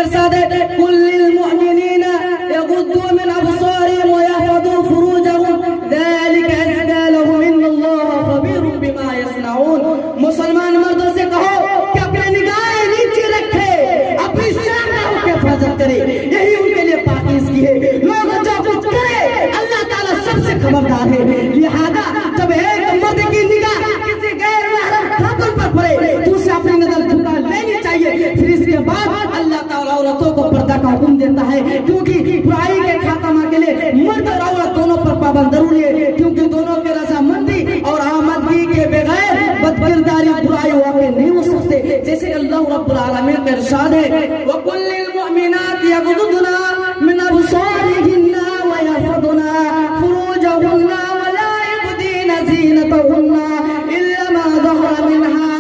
ارشاد ہے قل للمؤمنین یغضوا من ابصارهم ويحفظوا فروجهم ذلك ازكى لهم ان الله خبیر بما يصنعون. مسلمان مردوں سے کہو کہ اپنی نگاہیں نیچے رکھے، اپنی شرمگاہوں کی حفاظت کرے، یہی ان کے لیے پاکیزگی ہے. لوگ جو کچھ کرے اللہ تعالیٰ سب سے خبردار ہے. لہذا جب ایک مرد کی نگاہ کسی غیر محرم خاتون پر پڑے تو اسے اپنی نظر جھکا لینی چاہیے. پھر اس کے بعد اللہ تعالیٰ عورتوں کو پردہ کا حکم دیتا ہے، کیونکہ برائی کے خاتمہ کے لیے مرد اور عورت دونوں پر پابند ضروری ہے، کیونکہ دونوں کے رضامندی اور آمدگی کے بغیر بدکرداری برائی واقع نہیں ہو سکتے. جیسے اللہ رب العالمین کا ارشاد ہے وَقُلْ لِلْمُؤْمِنَاتِ يَغْضُضْنَ مِنْ أَبْصَارِهِنَّ وَيَحْفَظْنَ فُرُوجَهُنَّ وَلَا يُبْدِينَ زِينَتَهُنَّ إِلَّا مَا ظَهَرَ مِنْهَا.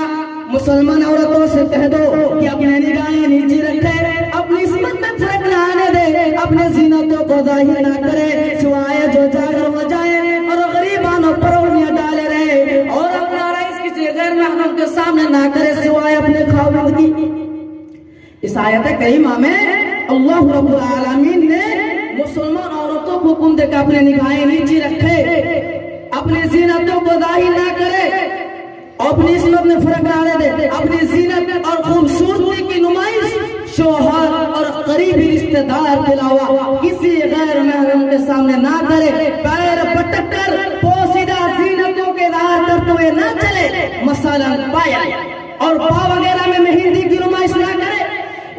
مسلمان عورتوں سے کہہ دو کہ اپنے نگاہیں نیچے رکھے، اپنی عصمت میں فرق نہ آنے دے، اپنے زینتوں کو ظاہر نہ کرے سوائے جو جاگر ہو جائے اور غریبانوں پر انگلیاں ڈالے رہے، اور اپنا رئیس کسی غیر محرم کے سامنے نہ کرے سوائے اپنے خاوند کی. اس آیت کریمہ میں اللہ رب العالمین نے مسلمان عورتوں کو حکم دے کہ اپنے نگاہیں نیچے رکھے، اپنی زینتوں کو ظاہر نہ کرے، اپنی عصمت میں فرق نہ آنے دے، اپنی زینت اور خوبصورتی کی نمائش شوہر اور قریبی رشتہ دار کے علاوہ کسی غیر محرم کے سامنے نہ کرے. پیر پٹک کر پوشیدہ زینتوں کے اظہار کرتے ہوئے نہ چلے، مثلا پایا اور پاؤں وغیرہ میں مہندی کی نمائش نہ کرے.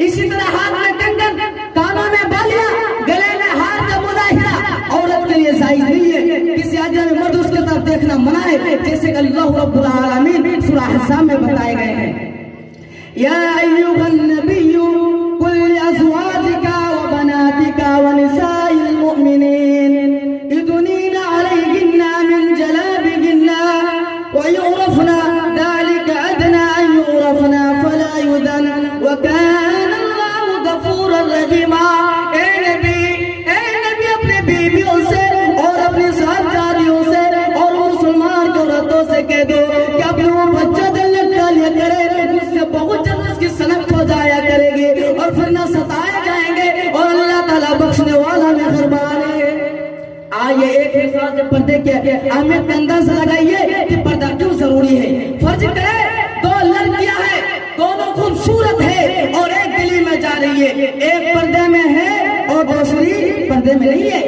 اسی طرح ہاتھ میں کنگن، کانوں میں بالیاں، گلے میں ہار کا مظاہرہ عورت کے لیے جائز نہیں ہے. کسی اجنبی مرد اس کی طرف دیکھنا منع ہے، جیسے کہ اللہ رب العالمین سورہ احزاب میں بتائے گئے ہیں. یا ایھا النبی قل لازواجک وبناتک ونساء المؤمنین یدنین علیہن من جلابیبہن ویعرفن ذلک ادنی ان یعرفن فلا یؤذین وکان اللہ غفورا رحیما. اے نبی اپنے بیویوں سے اور اپنی صاحبزادیوں سے اور مسلمان عورتوں سے کہہ دو کہ اپنے وہ بچہ دل لگا لیا کرے، اس سے بہت جلد اس کی سنت ہو جایا کرے گی اور پھر نہ ستائے جائیں گے، اور اللہ تعالیٰ بخشنے والا مہربان ہے. آئیے ایک مثال سے پردے کی اہمیت کے انداز لگائیے کہ پردہ کیوں ضروری ہے. فرض کرے دو لڑکیاں ہیں، دونوں خوبصورت ہے اور ایک گلی میں جا رہی ہے، ایک پردے میں ہے اور دوسری پردے میں نہیں ہے.